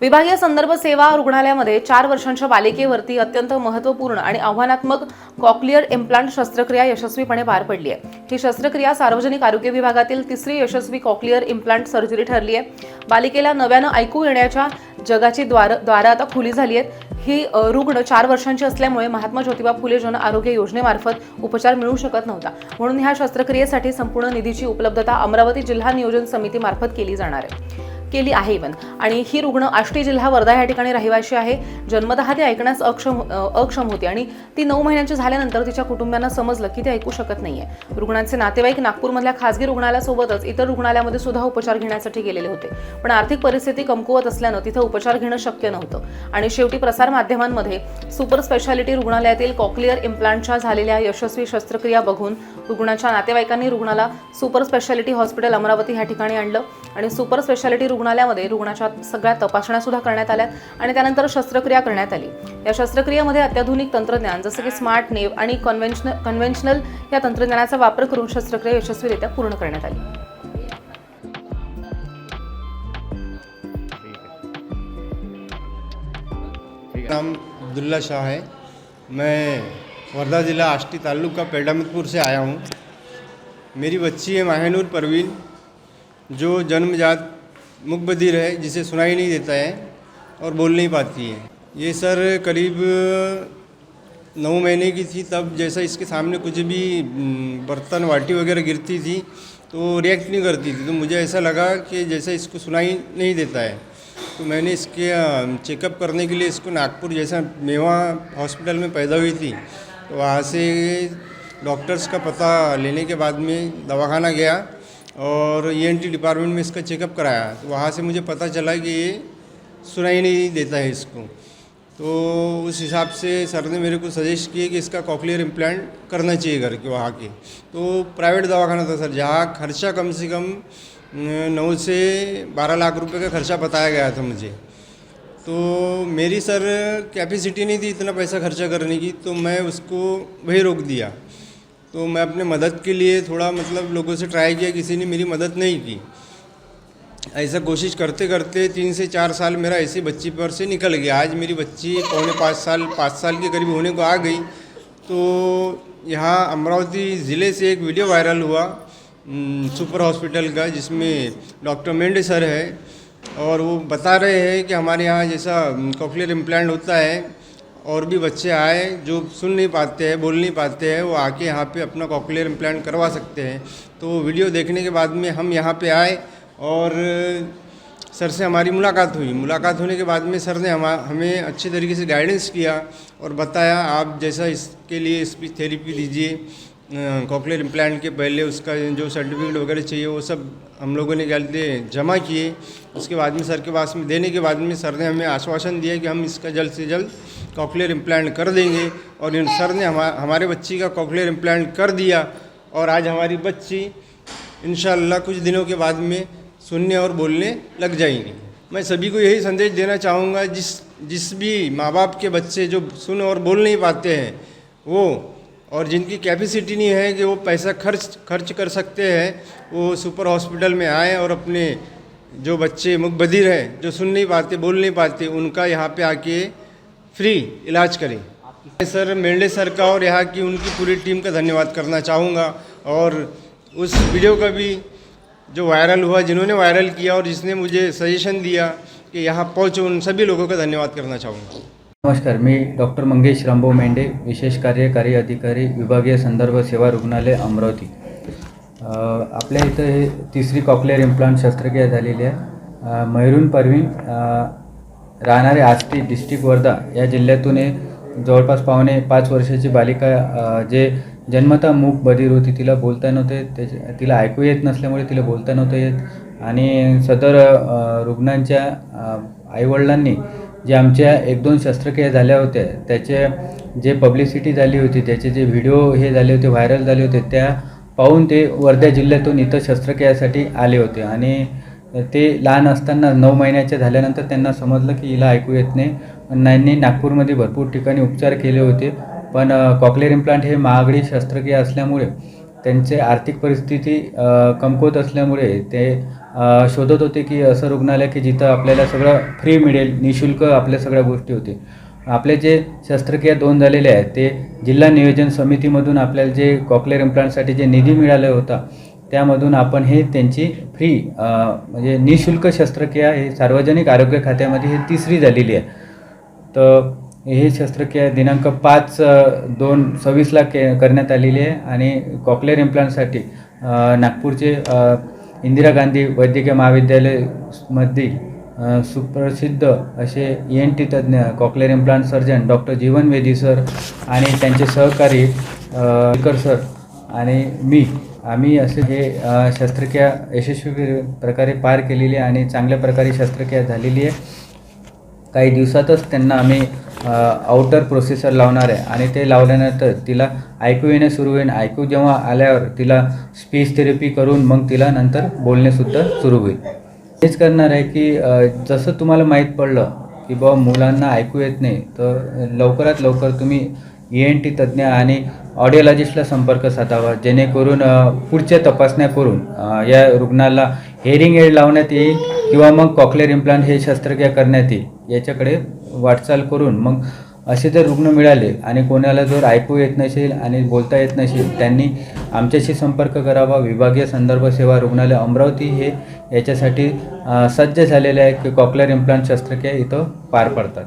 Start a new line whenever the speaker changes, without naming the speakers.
विभागीय संदर्भ सेवा रुग्णालयामध्ये 4 वर्षांच्या बालिकेवरती अत्यंत महत्त्वपूर्ण आणि आव्हानात्मक कॉक्लिअर इम्प्लांट शस्त्रक्रिया यशस्वीपणे पार पडली आहे। ही शस्त्रक्रिया सार्वजनिक आरोग्य विभागातील तिसरी यशस्वी कॉक्लिअर इम्प्लांट सर्जरी ठरली आहे। बालिकेला नव्यानं ऐकू येण्याच्या जगाची द्वारं आता खुली झाली आहेत। ही रुग्ण 4 वर्षांची असल्यामुळे महात्मा ज्योतिबा फुले जन आरोग्य योजनेमार्फत उपचार मिळू शकत नव्हता, म्हणून ह्या शस्त्रक्रियेसाठी संपूर्ण निधीची उपलब्धता अमरावती जिल्हा नियोजन समितीमार्फत केली आहे आणि ही रुग्ण आष्टी जिल्हा वर्धा या ठिकाणी रहिवासी आहे। जन्मतः ती ऐकण्यास अक्षम होती आणि ती 9 महिन्यांची झाल्यानंतर तिच्या कुटुंबियांना समजलं की ती ऐकू शकत नाहीये। रुग्णांचे नातेवाईक नागपूरमधल्या खासगी रुग्णालयासोबतच इतर रुग्णालयामध्ये सुद्धा उपचार घेण्यासाठी गेलेले होते, पण आर्थिक परिस्थिती कमकुवत असल्यानं तिथे उपचार घेणं शक्य नव्हतं आणि शेवटी प्रसार माध्यमांमध्ये सुपर स्पेशालिटी रुग्णालयातील कॉक्लिअर इम्प्लांटच्या झालेल्या यशस्वी शस्त्रक्रिया बघून रुग्णाच्या नातेवाईकांनी रुग्णाला सुपर स्पेशालिटी हॉस्पिटल अमरावती या ठिकाणी आणलं आणि सुपर स्पेशालिटी रुग्णालयामध्ये रुग्णाच्या सगळ्या तपासण्या सुद्धा करण्यात आल्या आणि त्यानंतर शस्त्रक्रिया करण्यात आली। या शस्त्रक्रियेमध्ये अत्याधुनिक तंत्रज्ञान जसे की स्मार्ट नेव आणि कन्व्हेन्शनल या तंत्रज्ञानाचा वापर करून शस्त्रक्रिया यशस्वीरित्या पूर्ण करण्यात आली।
नाम अब्दुल्ला शाह है। मैं वर्धा ज़िला आष्टी ताल्लुका पेडामतपुर से आया हूँ। मेरी बच्ची है माहिनूर परवीन, जो जन्मजात मुकबधिर है, जिसे सुनाई नहीं देता है और बोल नहीं पाती है। ये सर करीब 9 महीने की थी तब जैसा इसके सामने कुछ भी बर्तन वाटी वगैरह गिरती थी तो रिएक्ट नहीं करती थी, तो मुझे ऐसा लगा कि जैसा इसको सुनाई नहीं देता है। तो मैंने इसके चेकअप करने के लिए इसको नागपुर जैसा मेवा हॉस्पिटल में पैदा हुई थी, तो वहाँ से डॉक्टर्स का पता लेने के बाद में दवाखाना गया और ENT डिपार्टमेंट में इसका चेकअप कराया। तो वहाँ से मुझे पता चला कि ये सुनाई नहीं देता है इसको। तो उस हिसाब से सर ने मेरे को सजेस्ट किए कि इसका कॉक्लियर इम्प्लांट करना चाहिए करके वहाँ के। तो प्राइवेट दवाखाना था सर, जहाँ खर्चा कम से कम 9 से 12 लाख रुपए का खर्चा बताया गया था मुझे। तो मेरी सर कैपेसिटी नहीं थी इतना पैसा खर्चा करने की, तो मैं उसको वही रोक दिया। तो मैं अपने मदद के लिए थोड़ा लोगों से ट्राई किया, किसी ने मेरी मदद नहीं की। ऐसा कोशिश करते करते 3 से 4 साल मेरा ऐसी बच्ची पर से निकल गया। आज मेरी बच्ची पौने 5 साल के करीब होने को आ गई। तो यहाँ अमरावती ज़िले से एक वीडियो वायरल हुआ सुपर हॉस्पिटल का, जिसमें डॉक्टर मेंढे सर है और वो बता रहे हैं कि हमारे यहाँ जैसा कॉक्लियर इम्प्लांट होता है और भी बच्चे आए जो सुन नहीं पाते हैं, बोल नहीं पाते हैं, वो आके यहाँ पे अपना कॉक्लियर इम्प्लांट करवा सकते हैं। तो वीडियो देखने के बाद में हम यहाँ पे आए और सर से हमारी मुलाकात हुई। मुलाकात होने के बाद में सर ने हमें अच्छे तरीके से गाइडेंस किया और बताया आप जैसा इसके लिए स्पीच थेरेपी दीजिए। कॉक्लियर इम्प्लांट के पहले उसका जो सर्टिफिकेट वगैरह चाहिए वो सब हम लोगों ने क्या जमा किए। उसके बाद में सर के पास में देने के बाद में सर ने हमें आश्वासन दिया कि हम इसका जल्द से जल्द कॉक्लियर इम्प्लांट कर देंगे और सर ने हमारे बच्ची का कॉक्लियर इम्प्लांट कर दिया और आज हमारी बच्ची इंशाअल्लाह कुछ दिनों के बाद में सुनने और बोलने लग जाएंगी। मैं सभी को यही संदेश देना चाहूँगा, जिस भी माँ बाप के बच्चे जो सुन और बोल नहीं पाते हैं वो, और जिनकी कैपेसिटी नहीं है कि वो पैसा खर्च कर सकते हैं, वो सुपर हॉस्पिटल में आए और अपने जो बच्चे मुकबधिर हैं, जो सुन नहीं पाते बोल नहीं पाते, उनका यहाँ पे आके फ्री इलाज करें। सर मेंढे सर का और यहाँ की उनकी पूरी टीम का धन्यवाद करना चाहूँगा। और उस वीडियो का भी जो वायरल हुआ, जिन्होंने वायरल किया और जिसने मुझे सजेशन दिया कि यहाँ पहुँचो, उन सभी लोगों का धन्यवाद करना चाहूँगा।
नमस्कार, मी डॉक्टर मंगेश रामभाऊ मेंढे, विशेष कार्यकारी अधिकारी, विभागीय संदर्भ सेवा रुग्णालय अमरावती। आपल्या इथं हे तिसरी कॉक्लिअर इम्प्लांट शस्त्रक्रिया झालेली आहे। महिरून परवीन राहणारे आष्टी डिस्ट्रिक्ट वर्धा या जिल्ह्यातून जवळपास पावणे 5 वर्षाची बालिका जे जन्मतः मूक बधिर होती, तिला बोलता नव्हते, तिला ऐकू येत नसल्यामुळे तिला बोलता नव्हतं येत आणि सदर रुग्णांच्या आईवडिलांनी जे आमच्या 1-2 शस्त्रक्रिया झाल्या होत्या त्याचे जे पब्लिसिटी झाली होती, त्याचे जे व्हिडिओ हे झाले होते, व्हायरल झाले होते, त्या पाहून ते वर्धा जिल्ह्यातून इथं शस्त्रक्रियासाठी आले होते आणि ते लहान असताना 9 महिन्याच्या झाल्यानंतर त्यांना समजलं की हिला ऐकू येत नाही। त्यांनी नागपूरमध्ये भरपूर ठिकाणी उपचार केले होते, पण कॉक्लिअर इम्प्लांट हे महागडी शस्त्रक्रिया असल्यामुळे त्यांचे आर्थिक परिस्थिती कमकुवत असल्यामुळे ते शोधत होते की असं रुग्णालय की जिथं आपल्याला सगळं फ्री मिळेल, निशुल्क आपल्या सगळ्या गोष्टी होते. आपले जे शस्त्रक्रिया 2 झालेले आहेत ते जिल्हा नियोजन समितीमधून आपल्याला जे कॉक्लिअर इम्प्लांटसाठी जे निधी मिळाला होता त्यामधून आपण हे त्यांची फ्री म्हणजे निशुल्क शस्त्रक्रिया हे सार्वजनिक आरोग्य खात्यामध्ये हे 3री झालेली आहे. तर हे शस्त्रक्रिया दिनांक 5/2/26ला करण्यात आलेली आहे आणि कॉक्लिअर इम्प्लांटसाठी नागपूरचे इंदिरा गांधी वैद्यकीय महाविद्यालयामध्ये सुप्रसिद्ध असे ENT तज्ज्ञ कॉक्लिअर इम्प्लांट सर्जन डॉक्टर जीवन वेदी सर आणि त्यांचे सहकारी सर आणि आम्ही असे हे शस्त्रक्रिया यशस्वी प्रकारे पार केलेली आहे आणि चांगल्या प्रकारे शस्त्रक्रिया झालेली आहे. काही दिवसातच त्यांना आम्ही आउटर प्रोसेसर लावणार आहे आणि ते लावल्यानंतर तिला ऐकू येणे सुरू होईल. ऐकू जेव्हा आल्यावर तिला स्पीच थेरपी करून मग तिला नंतर बोलणेसुद्धा सुरू होईल. हेच करणार आहे की जसं तुम्हाला माहीत पडलं की बाबा मुलांना ऐकू येत नाही तर लवकरात लवकर तुम्ही ENT तज्ज्ञ आणि ऑडिओलॉजिस्टला संपर्क साधावा जेणेकरून पुढच्या तपासण्या करून या रुग्णाला हेअरिंग एड लावण्यात येईल किंवा मग कॉक्लिअर इम्प्लांट हे शस्त्रक्रिया करण्यात येईल याच्याकडे वाटचाल करून मग असे जर रुग्ण मिळाले आणि कोणाला जर ऐकू येत नसेल आणि बोलता येत नसेल त्यांनी आमच्याशी संपर्क करावा. विभागीय संदर्भ सेवा रुग्णालय अमरावती हे याच्यासाठी सज्ज झालेले आहे की कॉक्लिअर इम्प्लांट शस्त्रक्रिया इथं पार पडतात.